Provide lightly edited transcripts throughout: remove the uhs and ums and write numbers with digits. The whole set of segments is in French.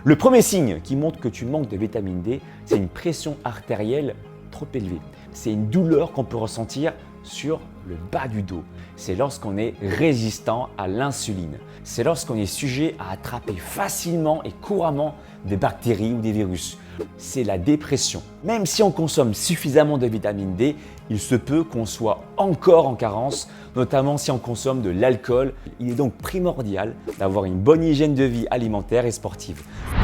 Le premier signe qui montre que tu manques de vitamine D, c'est une pression artérielle trop élevée. C'est une douleur qu'on peut ressentir sur le bas du dos. C'est lorsqu'on est résistant à l'insuline. C'est lorsqu'on est sujet à attraper facilement et couramment des bactéries ou des virus. C'est la dépression. Même si on consomme suffisamment de vitamine D, il se peut qu'on soit encore en carence, notamment si on consomme de l'alcool. Il est donc primordial d'avoir une bonne hygiène de vie alimentaire et sportive.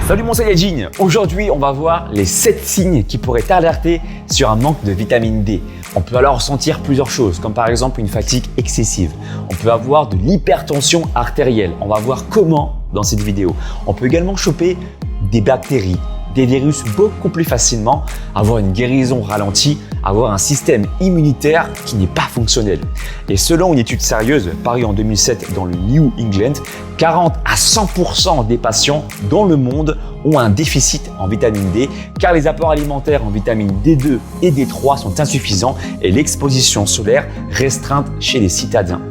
Salut mon Saiyajin! Aujourd'hui, on va voir les 7 signes qui pourraient t'alerter sur un manque de vitamine D. On peut alors ressentir plusieurs choses, comme par exemple une fatigue excessive. On peut avoir de l'hypertension artérielle. On va voir comment dans cette vidéo. On peut également choper des bactéries, des virus beaucoup plus facilement, avoir une guérison ralentie, avoir un système immunitaire qui n'est pas fonctionnel. Et selon une étude sérieuse parue en 2007 dans le New England, 40 à 100% des patients dans le monde ont un déficit en vitamine D car les apports alimentaires en vitamine D2 et D3 sont insuffisants et l'exposition solaire restreinte chez les citadins.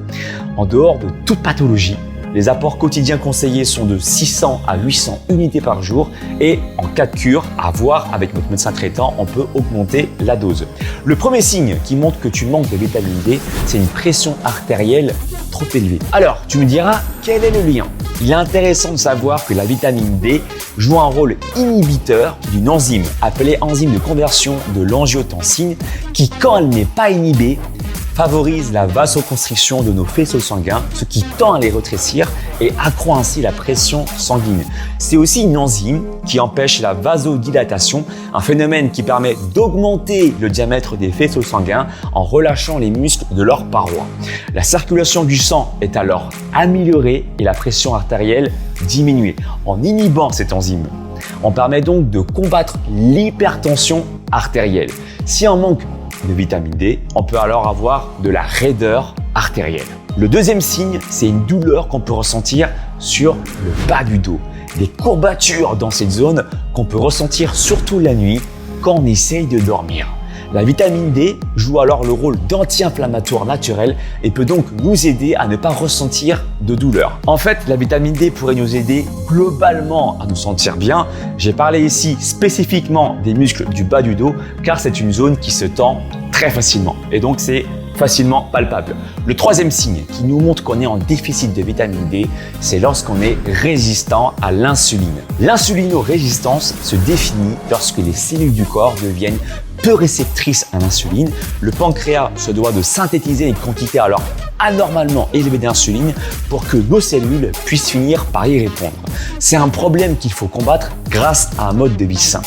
En dehors de toute pathologie, les apports quotidiens conseillés sont de 600 à 800 unités par jour et en cas de cure, à voir avec notre médecin traitant, on peut augmenter la dose. Le premier signe qui montre que tu manques de vitamine D, c'est une pression artérielle trop élevée. Alors, tu me diras, quel est le lien? Il est intéressant de savoir que la vitamine D joue un rôle inhibiteur d'une enzyme appelée enzyme de conversion de l'angiotensine qui, quand elle n'est pas inhibée, favorise la vasoconstriction de nos faisceaux sanguins, ce qui tend à les rétrécir et accroît ainsi la pression sanguine. C'est aussi une enzyme qui empêche la vasodilatation, un phénomène qui permet d'augmenter le diamètre des faisceaux sanguins en relâchant les muscles de leurs parois. La circulation du sang est alors améliorée et la pression artérielle diminuée. En inhibant cette enzyme, on permet donc de combattre l'hypertension artérielle. Si on manque de vitamine D, on peut alors avoir de la raideur artérielle. Le deuxième signe, c'est une douleur qu'on peut ressentir sur le bas du dos. Des courbatures dans cette zone qu'on peut ressentir surtout la nuit quand on essaye de dormir. La vitamine D joue alors le rôle d'anti-inflammatoire naturel et peut donc nous aider à ne pas ressentir de douleur. En fait, la vitamine D pourrait nous aider globalement à nous sentir bien. J'ai parlé ici spécifiquement des muscles du bas du dos car c'est une zone qui se tend très facilement et donc c'est facilement palpable. Le troisième signe qui nous montre qu'on est en déficit de vitamine D, c'est lorsqu'on est résistant à l'insuline. L'insulinorésistance se définit lorsque les cellules du corps deviennent peu réceptrices à l'insuline. Le pancréas se doit de synthétiser une quantité alors anormalement élevée d'insuline pour que nos cellules puissent finir par y répondre. C'est un problème qu'il faut combattre grâce à un mode de vie sain.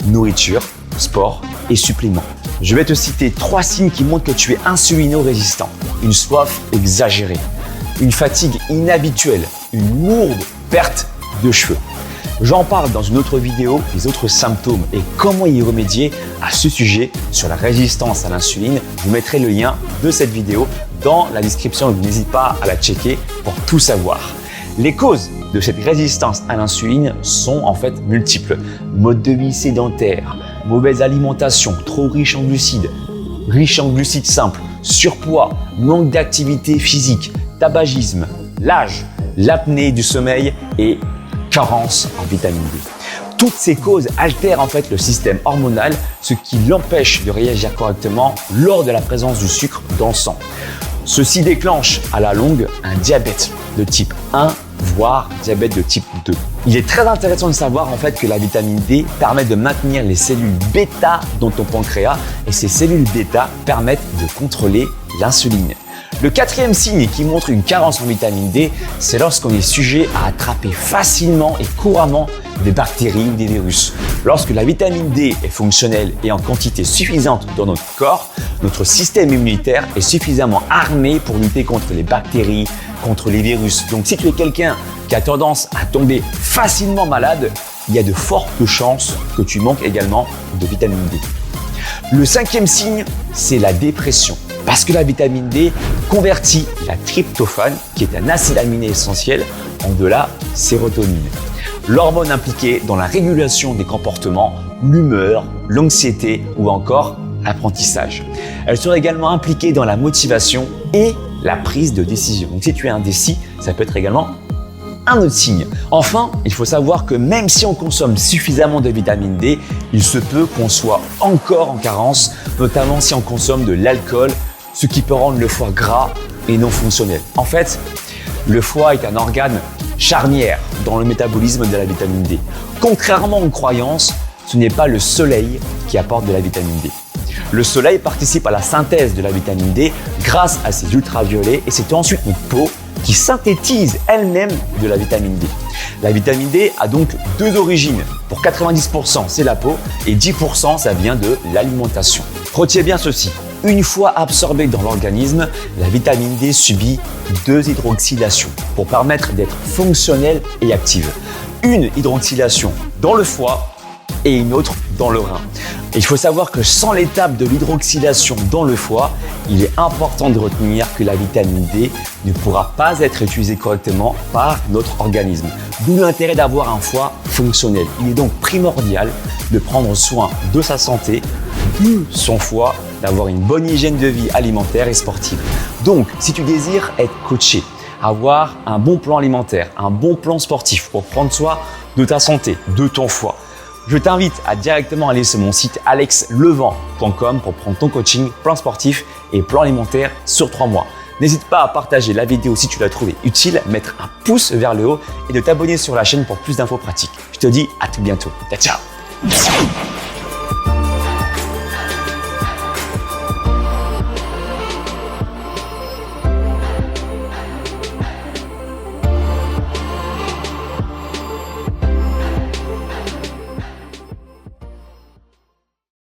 Nourriture, sport et suppléments. Je vais te citer 3 signes qui montrent que tu es insulino-résistant. Une soif exagérée, une fatigue inhabituelle, une lourde perte de cheveux. J'en parle dans une autre vidéo, les autres symptômes et comment y remédier à ce sujet sur la résistance à l'insuline. Je vous mettrai le lien de cette vidéo dans la description, donc n'hésite pas à la checker pour tout savoir. Les causes de cette résistance à l'insuline sont en fait multiples. Mode de vie sédentaire, mauvaise alimentation, trop riche en glucides simples, surpoids, manque d'activité physique, tabagisme, l'âge, l'apnée du sommeil et carence en vitamine D. Toutes ces causes altèrent en fait le système hormonal, ce qui l'empêche de réagir correctement lors de la présence du sucre dans le sang. Ceci déclenche à la longue un diabète de type 1, voire diabète de type 2. Il est très intéressant de savoir en fait que la vitamine D permet de maintenir les cellules bêta dans ton pancréas et ces cellules bêta permettent de contrôler l'insuline. Le quatrième signe qui montre une carence en vitamine D, c'est lorsqu'on est sujet à attraper facilement et couramment des bactéries ou des virus. Lorsque la vitamine D est fonctionnelle et en quantité suffisante dans notre corps, notre système immunitaire est suffisamment armé pour lutter contre les bactéries, contre les virus. Donc si tu es quelqu'un qui a tendance à tomber facilement malade, il y a de fortes chances que tu manques également de vitamine D. Le cinquième signe, c'est la dépression. Parce que la vitamine D convertit la tryptophane, qui est un acide aminé essentiel, en de la sérotonine. L'hormone impliquée dans la régulation des comportements, l'humeur, l'anxiété ou encore l'apprentissage. Elle sera également impliquée dans la motivation et la prise de décision. Donc si tu es indécis, ça peut être également un autre signe. Enfin, il faut savoir que même si on consomme suffisamment de vitamine D, il se peut qu'on soit encore en carence, notamment si on consomme de l'alcool, ce qui peut rendre le foie gras et non fonctionnel. En fait, le foie est un organe charnière dans le métabolisme de la vitamine D. Contrairement aux croyances, ce n'est pas le soleil qui apporte de la vitamine D. Le soleil participe à la synthèse de la vitamine D grâce à ses ultraviolets et c'est ensuite notre peau qui synthétise elle-même de la vitamine D. La vitamine D a donc deux origines. Pour 90%, c'est la peau et 10% ça vient de l'alimentation. Retiens bien ceci. Une fois absorbée dans l'organisme, la vitamine D subit deux hydroxylations pour permettre d'être fonctionnelle et active. Une hydroxylation dans le foie et une autre dans le rein. Et il faut savoir que sans l'étape de l'hydroxylation dans le foie, il est important de retenir que la vitamine D ne pourra pas être utilisée correctement par notre organisme. D'où l'intérêt d'avoir un foie fonctionnel. Il est donc primordial de prendre soin de sa santé, de son foie, d'avoir une bonne hygiène de vie alimentaire et sportive. Donc, si tu désires être coaché, avoir un bon plan alimentaire, un bon plan sportif pour prendre soin de ta santé, de ton foie, je t'invite à directement aller sur mon site alexlevent.com pour prendre ton coaching, plan sportif et plan alimentaire sur 3 mois. N'hésite pas à partager la vidéo si tu l'as trouvée utile, mettre un pouce vers le haut et de t'abonner sur la chaîne pour plus d'infos pratiques. Je te dis à tout bientôt. Ciao, ciao.